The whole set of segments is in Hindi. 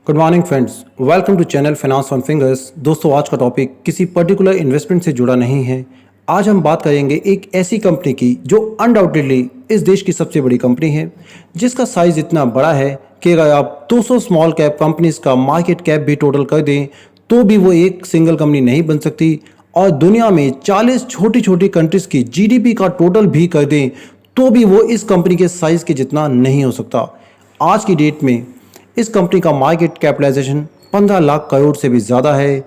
Good morning friends, welcome to channel finance on fingers. दोस्तों, आज का टॉपिक किसी पर्टिकुलर इन्वेस्टमेंट से जुड़ा नहीं है। आज हम बात करेंगे एक ऐसी कंपनी की जो अनडाउटेडली इस देश की सबसे बड़ी कंपनी है, जिसका साइज इतना बड़ा है कि अगर आप 200 स्मॉल कैप कंपनीज का मार्केट कैप भी टोटल कर दें तो भी वो एक सिंगल कंपनी नहीं बन सकती, और दुनिया में 40 छोटी छोटी कंट्रीज की जीडीपी का टोटल भी कर दें तो भी वो इस कंपनी के साइज के जितना नहीं हो सकता। आज की डेट में इस कंपनी का मार्केट कैपिटलाइजेशन 15 लाख करोड़ से भी ज़्यादा है।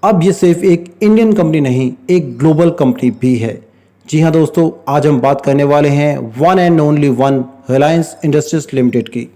अब ये सिर्फ एक इंडियन कंपनी नहीं, एक ग्लोबल कंपनी भी है। जी हाँ दोस्तों, आज हम बात करने वाले हैं one and only one Reliance industries limited की।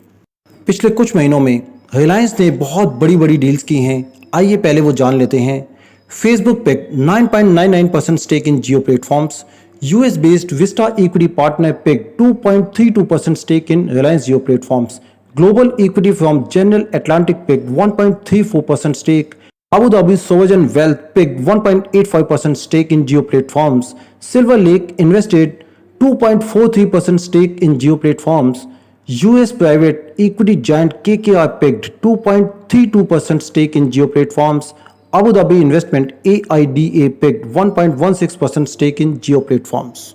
पिछले कुछ महीनों में रिलायंस ने बहुत बड़ी बड़ी डील्स की हैं। आइए पहले वो जान लेते हैं। Facebook pick 9.99% stake in Jio platforms. US based Vista equity partner pick 2.32% stake in Reliance Jio Platforms. Global equity from General Atlantic picked 1.34% stake. Abu Dhabi's Sovereign Wealth picked 1.85% stake in Jio Platforms. Silver Lake invested 2.43% stake in Jio Platforms. US private equity giant KKR picked 2.32% stake in Jio Platforms. Abu Dhabi Investment AIDA picked 1.16% stake in Jio Platforms.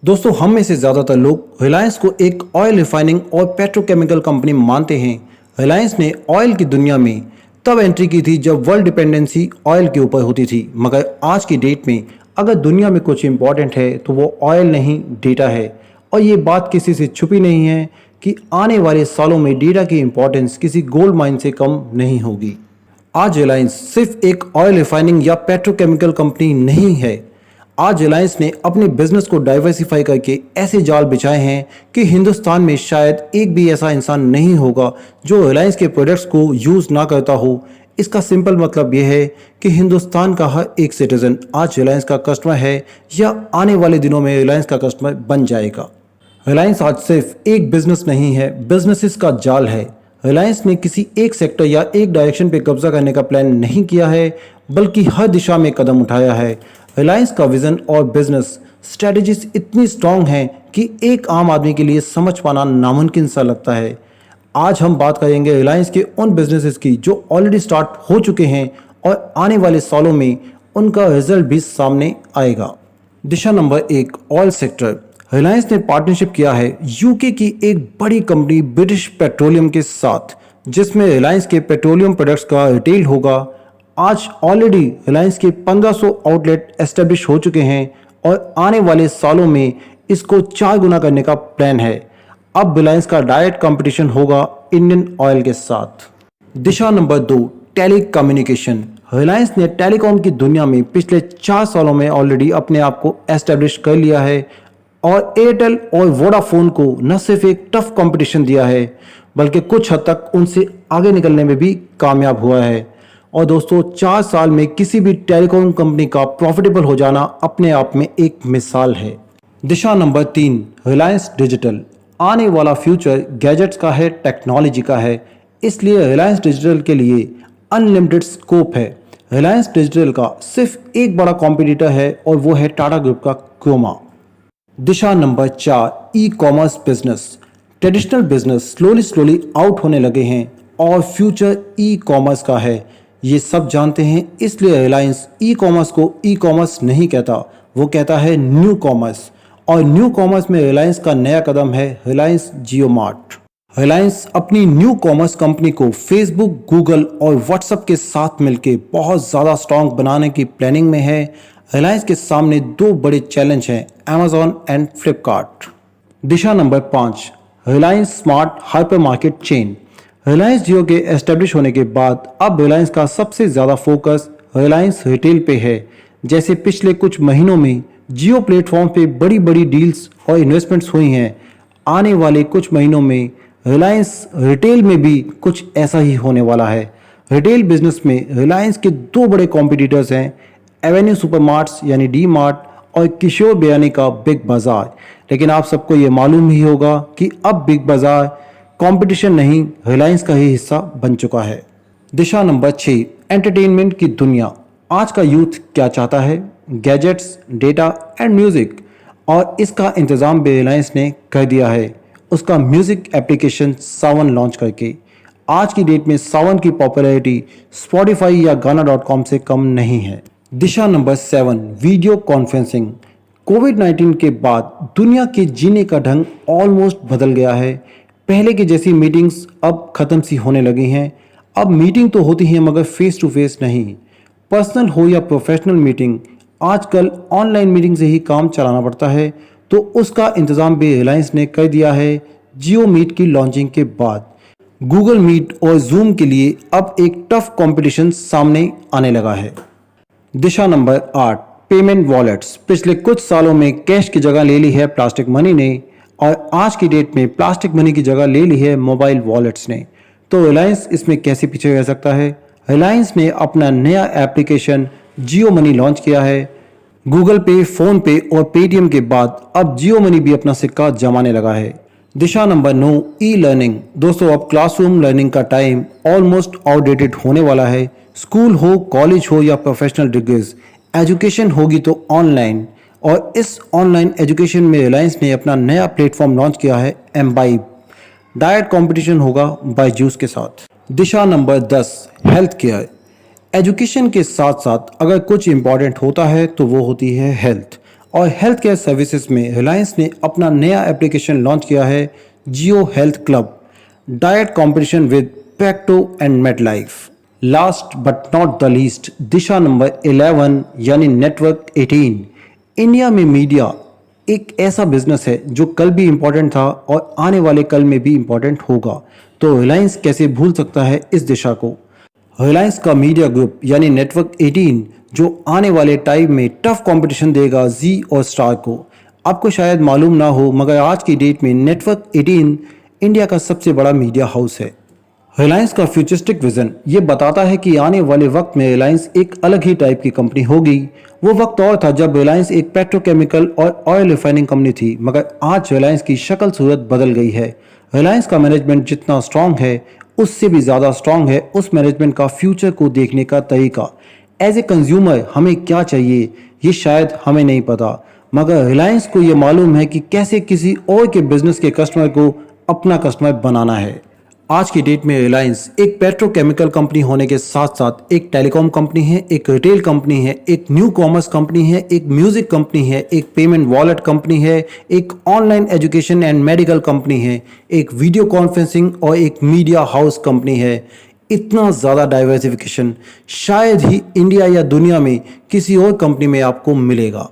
दोस्तों, हम में से ज़्यादातर लोग रिलायंस को एक ऑयल रिफाइनिंग और पेट्रोकेमिकल कंपनी मानते हैं। रिलायंस ने ऑयल की दुनिया में तब एंट्री की थी जब वर्ल्ड डिपेंडेंसी ऑयल के ऊपर होती थी, मगर आज की डेट में अगर दुनिया में कुछ इंपॉर्टेंट है तो वो ऑयल नहीं, डेटा है। और ये बात किसी से छुपी नहीं है कि आने वाले सालों में डेटा की इंपॉर्टेंस किसी गोल्ड माइन से कम नहीं होगी। आज रिलायंस सिर्फ एक ऑयल रिफाइनिंग या पेट्रोकेमिकल कंपनी नहीं है। आज रिलायंस ने अपने बिजनेस को डाइवर्सिफाई करके ऐसे जाल बिछाए हैं कि हिंदुस्तान में शायद एक भी ऐसा इंसान नहीं होगा जो रिलायंस के प्रोडक्ट्स को यूज़ ना करता हो। इसका सिंपल मतलब यह है कि हिंदुस्तान का हर एक सिटीजन आज रिलायंस का कस्टमर है या आने वाले दिनों में रिलायंस का कस्टमर बन जाएगा। रिलायंस आज सिर्फ एक बिजनेस नहीं है, बिजनेसेस का जाल है। रिलायंस ने किसी एक सेक्टर या एक डायरेक्शन पे कब्जा करने का प्लान नहीं किया है, बल्कि हर दिशा में कदम उठाया है। रिलायंस का विजन और बिजनेस स्ट्रेटजीज इतनी स्ट्रांग हैं कि एक आम आदमी के लिए समझ पाना नामुमकिन सा लगता है। आज हम बात करेंगे रिलायंस के उन बिजनेसेस की जो ऑलरेडी स्टार्ट हो चुके हैं और आने वाले सालों में उनका रिजल्ट भी सामने आएगा। दिशा नंबर 1, ऑयल सेक्टर। रिलायंस ने पार्टनरशिप किया है यूके की एक बड़ी कंपनी ब्रिटिश पेट्रोलियम के साथ, जिसमें रिलायंस के पेट्रोलियम प्रोडक्ट्स का रिटेल होगा। आज ऑलरेडी रिलायंस के 1500 आउटलेट एस्टेब्लिश हो चुके हैं और आने वाले सालों में इसको 4 गुना करने का प्लान है। अब रिलायंस का डायरेक्ट कंपटीशन होगा इंडियन ऑयल के साथ। दिशा नंबर 2, टेली कम्युनिकेशन। रिलायंस ने टेलीकॉम की दुनिया में पिछले 4 सालों में ऑलरेडी अपने आप को एस्टेब्लिश कर लिया है और एयरटेल और वोडाफोन को न सिर्फ एक टफ कंपटीशन दिया है, बल्कि कुछ हद तक उनसे आगे निकलने में भी कामयाब हुआ है। और दोस्तों, 4 साल में किसी भी टेलीकॉम कंपनी का प्रॉफिटेबल हो जाना अपने आप में एक मिसाल है। दिशा नंबर 3, रिलायंस डिजिटल। आने वाला फ्यूचर गैजेट्स का है, टेक्नोलॉजी का है, इसलिए रिलायंस डिजिटल के लिए अनलिमिटेड स्कोप है। रिलायंस डिजिटल का सिर्फ एक बड़ा कॉम्पिटिटर है और वो है टाटा ग्रुप का क्रोमा। दिशा नंबर 4, e commerce business. Traditional business slowly out होने लगे हैं और फ्यूचर ई कॉमर्स का है, ये सब जानते हैं। इसलिए रिलायंस ई कॉमर्स को ई कॉमर्स नहीं कहता, वो कहता है न्यू कॉमर्स। और न्यू कॉमर्स में रिलायंस का नया कदम है रिलायंस जियो मार्ट। रिलायंस अपनी न्यू कॉमर्स कंपनी को फेसबुक, गूगल और व्हाट्सएप के साथ मिलकर बहुत ज़्यादा स्ट्रॉन्ग बनाने की प्लानिंग में है। रिलायंस के सामने 2 बड़े चैलेंज हैं, अमेजॉन एंड फ्लिपकार्ट। दिशा नंबर 5, Reliance smart hypermarket chain. Reliance Jio के एस्टेब्लिश होने के बाद अब रिलायंस का सबसे ज़्यादा फोकस रिलायंस रिटेल पे है। जैसे पिछले कुछ महीनों में जियो प्लेटफॉर्म पे बड़ी बड़ी डील्स और इन्वेस्टमेंट्स हुई हैं, आने वाले कुछ महीनों में रिलायंस रिटेल में भी कुछ ऐसा ही होने वाला है। रिटेल बिजनेस में रिलायंस के 2 बड़े कॉम्पिटिटर्स हैं, एवेन्यू सुपरमार्ट्स यानी डी मार्ट और किशोर बियानी का बिग बाजार। लेकिन आप सबको ये मालूम ही होगा कि अब बिग बाजार कंपटीशन नहीं, रिलायंस का ही हिस्सा बन चुका है। दिशा नंबर 6, एंटरटेनमेंट की दुनिया। आज का यूथ क्या चाहता है? गैजेट्स, डेटा एंड म्यूजिक, और इसका इंतज़ाम भी रिलायंस ने कर दिया है उसका म्यूजिक एप्लीकेशन सावन लॉन्च करके। आज की डेट में सावन की पॉपुलैरिटी स्पॉटिफाई या गाना.com से कम नहीं है। दिशा नंबर 7, वीडियो कॉन्फ्रेंसिंग। कोविड-19 के बाद दुनिया के जीने का ढंग ऑलमोस्ट बदल गया है। पहले की जैसी मीटिंग्स अब खत्म सी होने लगी हैं। अब मीटिंग तो होती है मगर फेस टू फेस नहीं। पर्सनल हो या प्रोफेशनल मीटिंग, आजकल ऑनलाइन मीटिंग से ही काम चलाना पड़ता है, तो उसका इंतज़ाम भी रिलायंस ने कर दिया है जियो मीट की लॉन्चिंग के बाद। गूगल मीट और जूम के लिए अब एक टफ कंपटीशन सामने आने लगा है। दिशा नंबर 8, पेमेंट वॉलेट्स। पिछले कुछ सालों में कैश की जगह ले ली है प्लास्टिक मनी ने, और आज की डेट में प्लास्टिक मनी की जगह ले ली है मोबाइल वॉलेट्स ने। तो रिलायंस इसमें कैसे पीछे रह सकता है? रिलायंस ने अपना नया एप्लीकेशन जियो मनी लॉन्च किया है। गूगल पे, फोन पे और पेटीएम के बाद अब जियो मनी भी अपना सिक्का जमाने लगा है। दिशा नंबर 9, ई लर्निंग। दोस्तों, अब क्लासरूम लर्निंग का टाइम ऑलमोस्ट आउटडेटेड होने वाला है। स्कूल हो, कॉलेज हो या प्रोफेशनल डिग्रीज, एजुकेशन होगी तो ऑनलाइन, और इस ऑनलाइन एजुकेशन में रिलायंस ने अपना नया प्लेटफॉर्म लॉन्च किया है एम्बाइब। डायरेक्ट कंपटीशन होगा बायजूस के साथ। दिशा नंबर 10, हेल्थ केयर। एजुकेशन के साथ साथ अगर कुछ इंपॉर्टेंट होता है तो वो होती है हेल्थ, और हेल्थ केयर सर्विसेज में रिलायंस ने अपना नया एप्लीकेशन लॉन्च किया है Jio health club. Direct competition with Practo and Medlife. Last but not the least, दिशा नंबर 11 यानी नेटवर्क 18। इंडिया में मीडिया एक ऐसा बिजनेस है जो कल भी इम्पोर्टेंट था और आने वाले कल में भी इम्पोर्टेंट होगा, तो रिलायंस कैसे भूल सकता है इस दिशा को। रिलायंस का मीडिया ग्रुप यानी नेटवर्क 18 जो आने वाले टाइम में टफ कंपटीशन देगा जी और स्टार को। आपको शायद मालूम ना हो मगर आज की डेट में नेटवर्क 18 इंडिया का सबसे बड़ा मीडिया हाउस है। रिलायंस का फ्यूचरिस्टिक विजन ये बताता है कि आने वाले वक्त में रिलायंस एक अलग ही टाइप की कंपनी होगी। वो वक्त और था जब रिलायंस एक पेट्रोकेमिकल और ऑयल रिफाइनिंग कंपनी थी, मगर आज रिलायंस की शक्ल सूरत बदल गई है। रिलायंस का मैनेजमेंट जितना स्ट्रांग है उससे भी ज़्यादा स्ट्रांग है उस मैनेजमेंट का फ्यूचर को देखने का तरीका। एज ए कंज्यूमर हमें क्या चाहिए ये शायद हमें नहीं पता, मगर रिलायंस को ये मालूम है कि कैसे किसी और के बिजनेस के कस्टमर को अपना कस्टमर बनाना है। आज की डेट में रिलायंस एक पेट्रोकेमिकल कंपनी होने के साथ साथ एक टेलीकॉम कंपनी है, एक रिटेल कंपनी है, एक न्यू कॉमर्स कंपनी है, एक म्यूजिक कंपनी है, एक पेमेंट वॉलेट कंपनी है, एक online education and medical company है, एक वीडियो कॉन्फ्रेंसिंग और एक मीडिया हाउस कंपनी है। इतना ज़्यादा डाइवर्सिफिकेशन शायद ही इंडिया या दुनिया में किसी और कंपनी में आपको मिलेगा।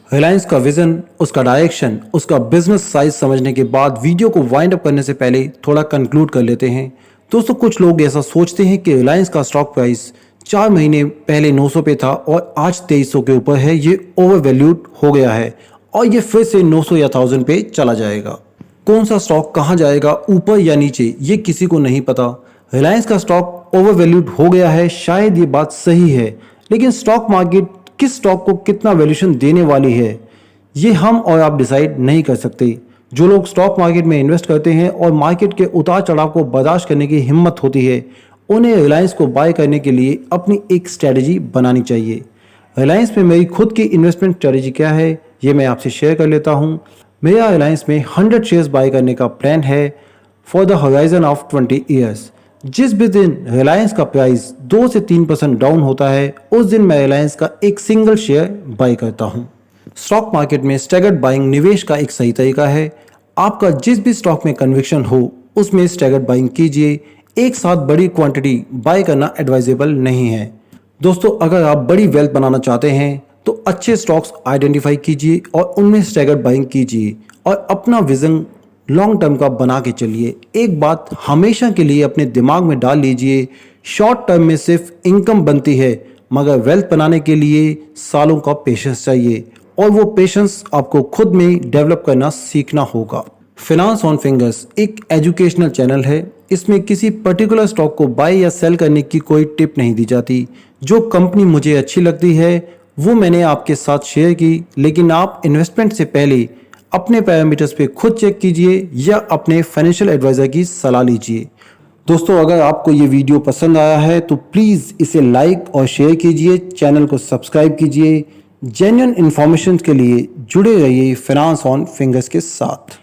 रिलायंस का विजन, उसका डायरेक्शन, उसका बिजनेस साइज समझने के बाद वीडियो को वाइंड अप करने से पहले थोड़ा कंक्लूड कर लेते हैं। दोस्तों, कुछ लोग ऐसा सोचते हैं कि रिलायंस का स्टॉक प्राइस 4 महीने पहले 900 पे था और आज 2300 के ऊपर है, ये ओवर वैल्यूड हो गया है और ये फिर से 900 या 1000 पे चला जाएगा। कौन सा स्टॉक कहाँ जाएगा, ऊपर या नीचे, ये किसी को नहीं पता। रिलायंस का स्टॉक ओवर वैल्यूड हो गया है, शायद ये बात सही है, लेकिन स्टॉक मार्केट किस स्टॉक को कितना वैल्यूएशन देने वाली है ये हम और आप डिसाइड नहीं कर सकते। जो लोग स्टॉक मार्केट में इन्वेस्ट करते हैं और मार्केट के उतार चढ़ाव को बर्दाश्त करने की हिम्मत होती है, उन्हें रिलायंस को बाय करने के लिए अपनी एक स्ट्रैटेजी बनानी चाहिए। रिलायंस में मेरी खुद की इन्वेस्टमेंट स्ट्रैटेजी क्या है ये मैं आपसे शेयर कर लेता हूँ। मेरा रिलायंस में 100 शेयर्स बाय करने का प्लान है for the horizon of 20 years. जिस भी दिन रिलायंस का प्राइस 2 से 3% डाउन होता है उस दिन मैं रिलायंस का एक सिंगल शेयर बाय करता हूं। स्टॉक मार्केट में स्टैगर्ड बाइंग निवेश का एक सही तरीका है। आपका जिस भी स्टॉक में कन्विक्शन हो उसमें स्टैगर्ड बाइंग कीजिए। एक साथ बड़ी क्वांटिटी बाय करना एडवाइजेबल नहीं है। दोस्तों, अगर आप बड़ी वेल्थ बनाना चाहते हैं तो अच्छे स्टॉक्स आइडेंटिफाई कीजिए और उनमें स्टैगर्ड बाइंग कीजिए और अपना विजन लॉन्ग टर्म का बना के चलिए। एक बात हमेशा के लिए अपने दिमाग में डाल लीजिए, शॉर्ट टर्म में सिर्फ इनकम बनती है मगर वेल्थ बनाने के लिए सालों का पेशेंस चाहिए और वो पेशेंस आपको खुद में डेवलप करना सीखना होगा। फिनांस ऑन फिंगर्स एक एजुकेशनल चैनल है। इसमें किसी पर्टिकुलर स्टॉक को बाय या सेल करने की कोई टिप नहीं दी जाती। जो कंपनी मुझे अच्छी लगती है वो मैंने आपके साथ शेयर की, लेकिन आप इन्वेस्टमेंट से पहले अपने पैरामीटर्स पे खुद चेक कीजिए या अपने फाइनेंशियल एडवाइजर की सलाह लीजिए। दोस्तों, अगर आपको ये वीडियो पसंद आया है तो प्लीज़ इसे लाइक और शेयर कीजिए, चैनल को सब्सक्राइब कीजिए। जेन्युइन इन्फॉर्मेशन के लिए जुड़े रहिए फिनांस ऑन फिंगर्स के साथ।